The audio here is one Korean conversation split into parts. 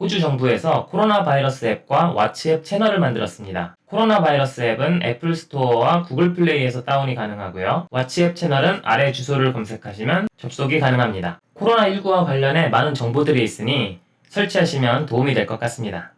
호주 정부에서 코로나 바이러스 앱과 와치 앱 채널을 만들었습니다. 코로나 바이러스 앱은 애플 스토어와 구글 플레이에서 다운이 가능하고요. 와치 앱 채널은 아래 주소를 검색하시면 접속이 가능합니다. 코로나19와 관련해 많은 정보들이 있으니 설치하시면 도움이 될 것 같습니다.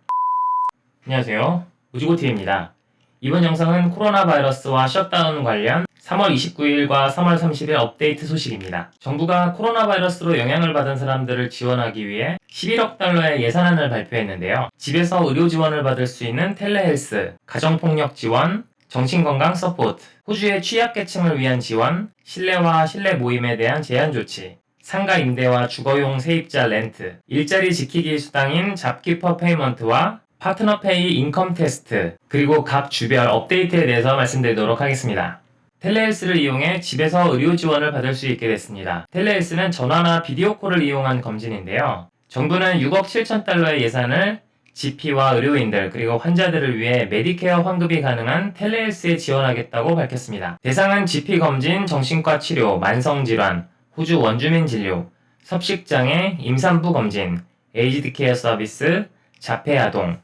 안녕하세요. 우주고TV입니다. 이번 영상은 코로나 바이러스와 셧다운 관련 3월 29일과 3월 30일 업데이트 소식입니다. 정부가 코로나 바이러스로 영향을 받은 사람들을 지원하기 위해 11억 달러의 예산안을 발표했는데요. 집에서 의료 지원을 받을 수 있는 텔레헬스, 가정폭력 지원, 정신건강 서포트, 호주의 취약계층을 위한 지원, 실내와 실내 모임에 대한 제한 조치, 상가 임대와 주거용 세입자 렌트, 일자리 지키기 수당인 잡키퍼 페이먼트와 파트너 페이 인컴 테스트, 그리고 각 주별 업데이트에 대해서 말씀드리도록 하겠습니다. 텔레헬스를 이용해 집에서 의료 지원을 받을 수 있게 됐습니다. 텔레헬스는 전화나 비디오 콜을 이용한 검진인데요. 정부는 6억 7천 달러의 예산을 GP와 의료인들 그리고 환자들을 위해 메디케어 환급이 가능한 텔레헬스에 지원하겠다고 밝혔습니다. 대상은 GP 검진, 정신과 치료, 만성질환, 호주 원주민 진료, 섭식장애, 임산부 검진, 에이지드 케어 서비스, 자폐 아동,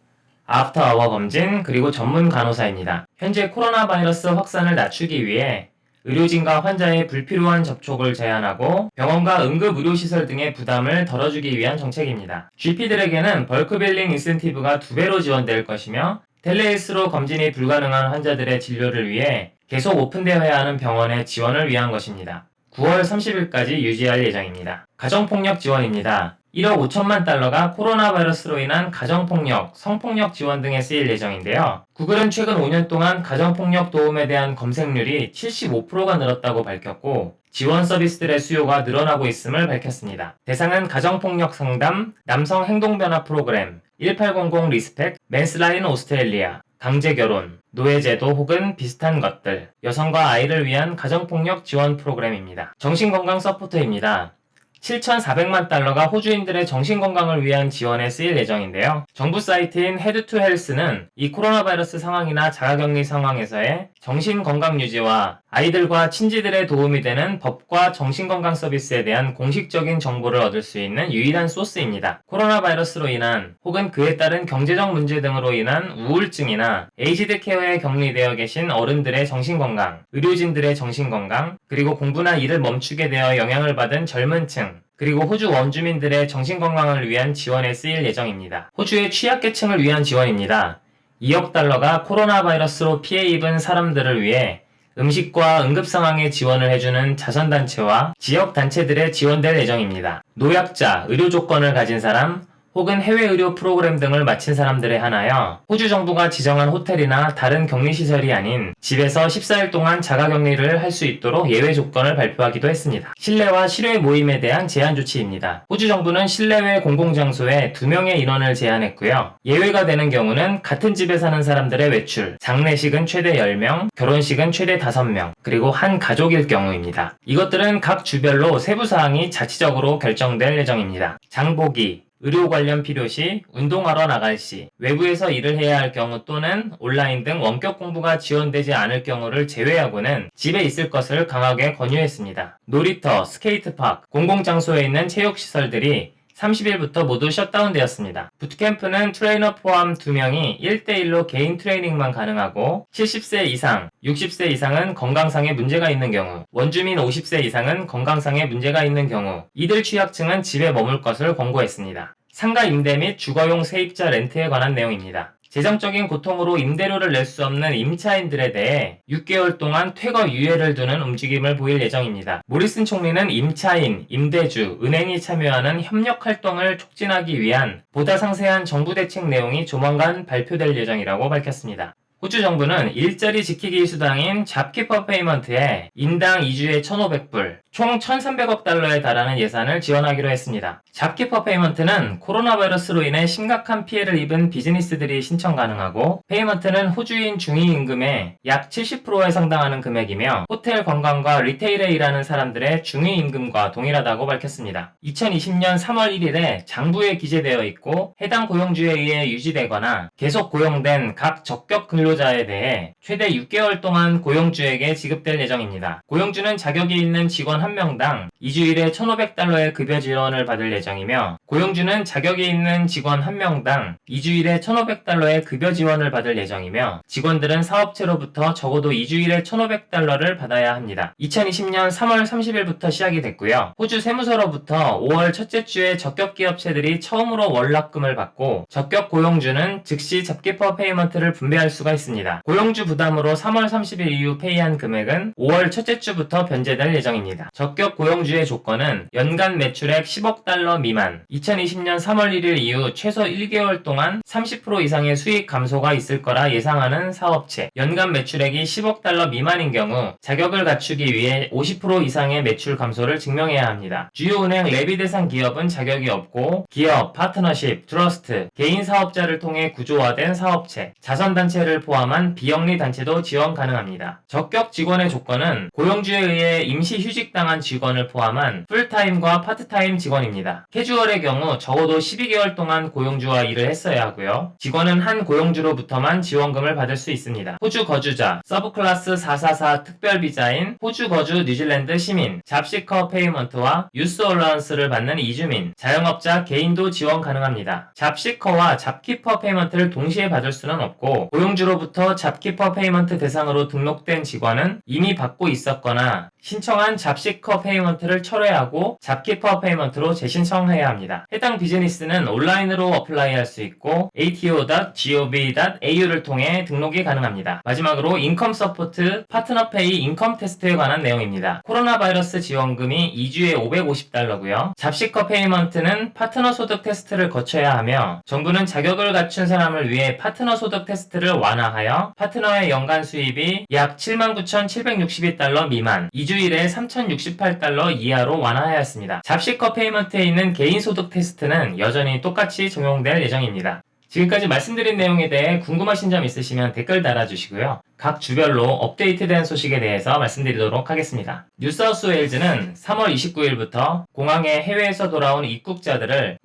아프터 아워 검진, 그리고 전문 간호사입니다. 현재 코로나 바이러스 확산을 낮추기 위해 의료진과 환자의 불필요한 접촉을 제한하고 병원과 응급의료시설 등의 부담을 덜어주기 위한 정책입니다. GP들에게는 벌크빌링 인센티브가 2배로 지원될 것이며 텔레헬스로 검진이 불가능한 환자들의 진료를 위해 계속 오픈되어야 하는 병원의 지원을 위한 것입니다. 9월 30일까지 유지할 예정입니다. 가정폭력 지원입니다. 1억 5천만 달러가 코로나 바이러스로 인한 가정폭력, 성폭력 지원 등에 쓰일 예정인데요. 구글은 최근 5년 동안 가정폭력 도움에 대한 검색률이 75%가 늘었다고 밝혔고 지원 서비스들의 수요가 늘어나고 있음을 밝혔습니다. 대상은 가정폭력 상담, 남성 행동변화 프로그램, 1800 리스펙, 맨스라인 오스트레일리아, 강제결혼, 노예제도 혹은 비슷한 것들, 여성과 아이를 위한 가정폭력 지원 프로그램입니다. 정신건강 서포트입니다. 7,400만 달러가 호주인들의 정신건강을 위한 지원에 쓰일 예정인데요. 정부 사이트인 헤드2헬스는 이 코로나 바이러스 상황이나 자가격리 상황에서의 정신건강 유지와 아이들과 친지들의 도움이 되는 법과 정신건강 서비스에 대한 공식적인 정보를 얻을 수 있는 유일한 소스입니다. 코로나 바이러스로 인한 혹은 그에 따른 경제적 문제 등으로 인한 우울증이나 에이지드 케어에 격리되어 계신 어른들의 정신건강, 의료진들의 정신건강, 그리고 공부나 일을 멈추게 되어 영향을 받은 젊은 층, 그리고 호주 원주민들의 정신건강을 위한 지원에 쓰일 예정입니다. 호주의 취약계층을 위한 지원입니다. 2억 달러가 코로나 바이러스로 피해 입은 사람들을 위해 음식과 응급상황에 지원을 해주는 자선단체와 지역단체들에 지원될 예정입니다. 노약자, 의료 조건을 가진 사람, 혹은 해외 의료 프로그램 등을 마친 사람들에 한하여 호주 정부가 지정한 호텔이나 다른 격리시설이 아닌 집에서 14일 동안 자가격리를 할 수 있도록 예외 조건을 발표하기도 했습니다. 실내와 실외 모임에 대한 제한 조치입니다. 호주 정부는 실내외 공공장소에 2명의 인원을 제한했고요. 예외가 되는 경우는 같은 집에 사는 사람들의 외출, 장례식은 최대 10명, 결혼식은 최대 5명, 그리고 한 가족일 경우입니다. 이것들은 각 주별로 세부사항이 자치적으로 결정될 예정입니다. 장보기, 의료 관련 필요시, 운동하러 나갈 시, 외부에서 일을 해야 할 경우 또는 온라인 등 원격 공부가 지원되지 않을 경우를 제외하고는 집에 있을 것을 강하게 권유했습니다. 놀이터, 스케이트파크, 공공장소에 있는 체육시설들이 30일부터 모두 셧다운되었습니다. 부트캠프는 트레이너 포함 2명이 1대1로 개인 트레이닝만 가능하고 70세 이상, 60세 이상은 건강상의 문제가 있는 경우, 원주민 50세 이상은 건강상의 문제가 있는 경우, 이들 취약층은 집에 머물 것을 권고했습니다. 상가 임대 및 주거용 세입자 렌트에 관한 내용입니다. 재정적인 고통으로 임대료를 낼 수 없는 임차인들에 대해 6개월 동안 퇴거 유예를 두는 움직임을 보일 예정입니다. 모리슨 총리는 임차인, 임대주, 은행이 참여하는 협력 활동을 촉진하기 위한 보다 상세한 정부 대책 내용이 조만간 발표될 예정이라고 밝혔습니다. 호주 정부는 일자리 지키기 수당인 잡키퍼 페이먼트에 인당 2주에 1,500불, 총 1,300억 달러에 달하는 예산을 지원하기로 했습니다. 잡키퍼 페이먼트는 코로나 바이러스로 인해 심각한 피해를 입은 비즈니스들이 신청 가능하고 페이먼트는 호주인 중위임금의 약 70%에 상당하는 금액이며 호텔 관광과 리테일에 일하는 사람들의 중위임금과 동일하다고 밝혔습니다. 2020년 3월 1일에 장부에 기재되어 있고 해당 고용주에 의해 유지되거나 계속 고용된 각 적격 근로 근로자에 대해 최대 6개월 동안 고용주에게 지급될 예정입니다. 고용주는 자격이 있는 직원 1명당 2주일에 $1,500의 급여 지원을 받을 예정이며 고용주는 자격이 있는 직원 1명당 2주일에 $1,500의 급여 지원을 받을 예정이며 직원들은 사업체로부터 적어도 2주일에 $1,500를 받아야 합니다. 2020년 3월 30일부터 시작이 됐고요. 호주 세무서로부터 5월 첫째 주에 적격 기업체들이 처음으로 월납금을 받고 적격 고용주는 즉시 잡기퍼 페이먼트를 분배할 수가 있습니다. 고용주 부담으로 3월 30일 이후 페이한 금액은 5월 첫째 주부터 변제될 예정입니다. 적격 고용주의 조건은 연간 매출액 $10억 미만, 2020년 3월 1일 이후 최소 1개월 동안 30% 이상의 수익 감소가 있을 거라 예상하는 사업체, 연간 매출액이 $10억 미만인 경우 자격을 갖추기 위해 50% 이상의 매출 감소를 증명해야 합니다. 주요 은행 레비 대상 기업은 자격이 없고 기업, 파트너십, 트러스트, 개인 사업자를 통해 구조화된 사업체, 자선단체를 포함한 비영리 단체도 지원 가능합니다. 적격 직원의 조건은 고용주에 의해 임시 휴직당한 직원을 포함한 풀타임과 파트타임 직원입니다. 캐주얼의 경우 적어도 12개월 동안 고용주와 일을 했어야 하고요. 직원은 한 고용주로부터만 지원금을 받을 수 있습니다. 호주 거주자, 서브클래스 444 특별비자인 호주 거주 뉴질랜드 시민, 잡시커 페이먼트와 유스 얼라운스를 받는 이주민, 자영업자 개인도 지원 가능합니다. 잡시커와 잡키퍼 페이먼트를 동시에 받을 수는 없고 고용주로부터 잡키퍼 페이먼트 대상으로 등록된 직원은 이미 받고 있었거나 신청한 잡시커 페이먼트를 철회하고 잡키퍼 페이먼트로 재신청해야 합니다. 해당 비즈니스는 온라인으로 어플라이할 수 있고 ato.gov.au를 통해 등록이 가능합니다. 마지막으로 인컴 서포트 파트너 페이 인컴 테스트에 관한 내용입니다. 코로나 바이러스 지원금이 2주에 $550고요. 잡시커 페이먼트는 파트너 소득 테스트를 거쳐야 하며 정부는 자격을 갖춘 사람을 위해 파트너 소득 테스트를 완화하여 파트너의 연간 수입이 약 $79,762 미만, 2주일에 $3,068 이하로 완화하였습니다. 잡시커 페이먼트에 있는 개인 소득 테스트는 여전히 똑같이 적용될 예정입니다. 지금까지 말씀드린 내용에 대해 궁금하신 점 있으시면 댓글 달아주시고요. 각 주별로 업데이트된 소식에 대해서 말씀드리도록 하겠습니다. 뉴사우스웨일즈는 3월 29일부터 공항에 해외에서 돌아온 입국자들의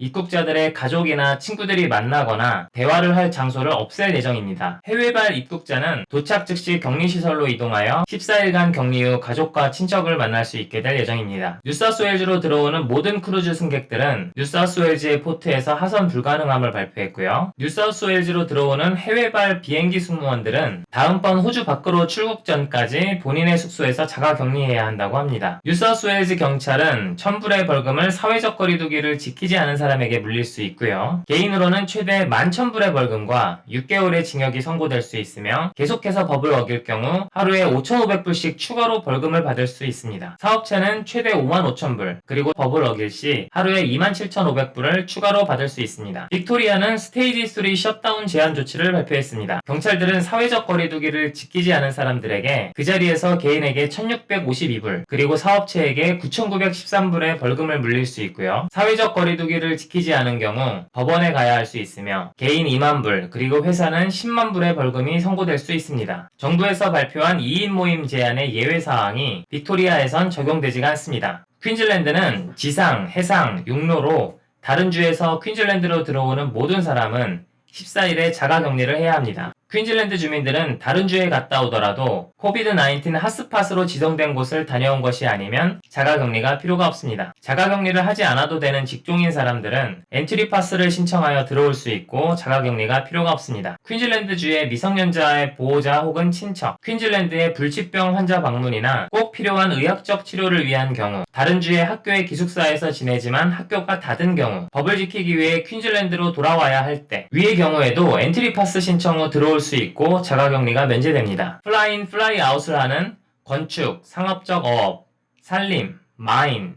가족이나 친구들이 만나거나 대화를 할 장소를 없앨 예정입니다. 해외발 입국자는 도착 즉시 격리시설로 이동하여 14일간 격리 후 가족과 친척을 만날 수 있게 될 예정입니다. 뉴사우스웨일즈로 들어오는 모든 크루즈 승객들은 뉴사우스웨일즈의 포트에서 하선 불가능함을 발표했고요. 뉴사우스웨일즈로 들어오는 해외발 비행기 승무원들은 다음번 호주 밖으로 출국 전까지 본인의 숙소에서 자가 격리해야 한다고 합니다. 뉴사우스웨일즈 경찰은 $1,000불의 벌금을 사회적 거리두기를 지키지 않은 사람에게 물릴 수 있고요. 개인으로는 최대 $11,000불의 벌금과 6개월의 징역이 선고될 수 있으며 계속해서 법을 어길 경우 하루에 $5,500불씩 추가로 벌금을 받을 수 있습니다. 사업체는 최대 $55,000불, 그리고 법을 어길 시 하루에 $27,500불을 추가로 받을 수 있습니다. 빅토리아는 스테이지 3 셧다운 제한 조치를 발표했습니다. 경찰들은 사회적 거리두기를 지키지 않은 사람들에게 그 자리에서 개인에게 $1,652불, 그리고 사업체에게 $9,913불의 벌금을 물릴 수 있고요. 사회적 거리두기를 지키지 않은 경우 법원에 가야 할 수 있으며 개인 20,000불, 그리고 회사는 100,000불의 벌금이 선고될 수 있습니다. 정부에서 발표한 2인 모임 제한의 예외 사항이 빅토리아에선 적용되지가 않습니다. 퀸즐랜드는 지상, 해상, 육로로 다른 주에서 퀸즐랜드로 들어오는 모든 사람은 14일에 자가 격리를 해야 합니다. 퀸즐랜드 주민들은 다른 주에 갔다 오더라도 코비드-19 핫스팟으로 지정된 곳을 다녀온 것이 아니면 자가격리가 필요가 없습니다. 자가격리를 하지 않아도 되는 직종인 사람들은 엔트리 파스를 신청하여 들어올 수 있고 자가격리가 필요가 없습니다. 퀸즐랜드주의 미성년자의 보호자 혹은 친척, 퀸즐랜드의 불치병 환자 방문이나 꼭 필요한 의학적 치료를 위한 경우, 다른 주의 학교의 기숙사에서 지내지만 학교가 닫은 경우, 법을 지키기 위해 퀸즐랜드로 돌아와야 할 때, 위의 경우에도 엔트리 파스 신청 후 들어올 수 있고 자가격리가 면제됩니다. 플라인, 플라이아웃을 하는 건축, 상업적 어업, 산림, 마인,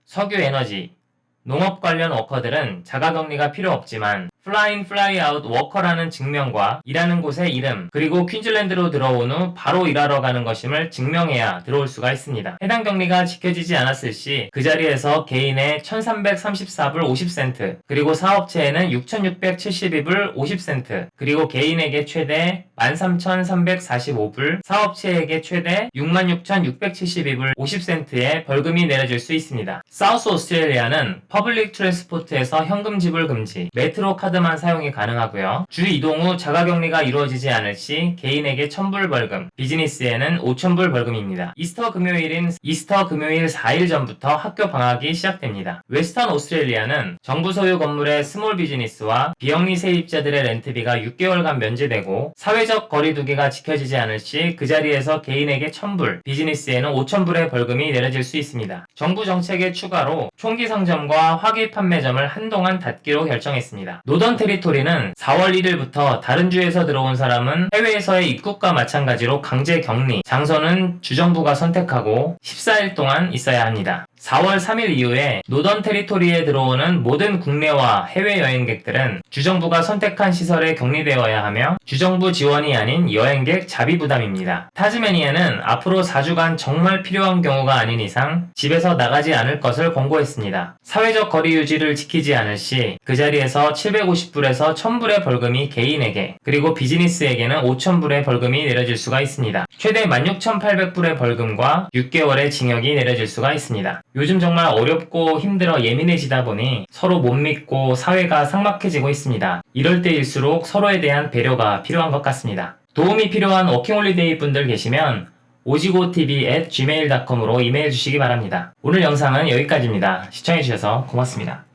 석유 에너지, 농업 관련 워커들은 자가격리가 필요 없지만 플라인 플라이아웃 워커라는 증명과 일하는 곳의 이름, 그리고 퀸즐랜드로 들어온 후 바로 일하러 가는 것임을 증명해야 들어올 수가 있습니다. 해당 격리가 지켜지지 않았을 시 그 자리에서 개인의 1,334불 50센트, 그리고 사업체에는 6,672불 50센트, 그리고 개인에게 최대 13,345불, 사업체에게 최대 66,672불 50센트의 벌금이 내려질 수 있습니다. 사우스 오스트레일리아는 퍼블릭 트랜스포트에서 현금 지불 금지, 메트로 카드 카드만 사용이 가능하고요. 주 이동 후 자가격리가 이루어지지 않을 시 개인에게 1,000불 벌금, 비즈니스에는 5,000불 벌금입니다. 이스터 금요일 4일 전부터 학교 방학이 시작됩니다. 웨스턴 오스트레일리아는 정부 소유 건물의 스몰 비즈니스와 비영리 세입자들의 렌트비가 6개월간 면제되고 사회적 거리두기가 지켜지지 않을 시 그 자리에서 개인에게 1,000불, 비즈니스에는 5,000불의 벌금이 내려질 수 있습니다. 정부 정책에 추가로 총기 상점과 화기 판매점을 한동안 닫기로 결정했습니다. 노던 테리토리는 4월 1일부터 다른 주에서 들어온 사람은 해외에서의 입국과 마찬가지로 강제 격리, 장소는 주정부가 선택하고 14일 동안 있어야 합니다. 4월 3일 이후에 노던 테리토리에 들어오는 모든 국내와 해외 여행객들은 주정부가 선택한 시설에 격리되어야 하며 주정부 지원이 아닌 여행객 자비 부담입니다. 타즈메니아는 앞으로 4주간 정말 필요한 경우가 아닌 이상 집에서 나가지 않을 것을 권고했습니다. 사회적 거리 유지를 지키지 않을 시 그 자리에서 750불에서 1,000불의 벌금이 개인에게 그리고 비즈니스에게는 5,000불의 벌금이 내려질 수가 있습니다. 최대 16,800불의 벌금과 6개월의 징역이 내려질 수가 있습니다. 요즘 정말 어렵고 힘들어 예민해지다 보니 서로 못 믿고 사회가 삭막해지고 있습니다. 이럴 때일수록 서로에 대한 배려가 필요한 것 같습니다. 도움이 필요한 워킹홀리데이 분들 계시면 오지고tv@gmail.com으로 이메일 주시기 바랍니다. 오늘 영상은 여기까지입니다. 시청해주셔서 고맙습니다.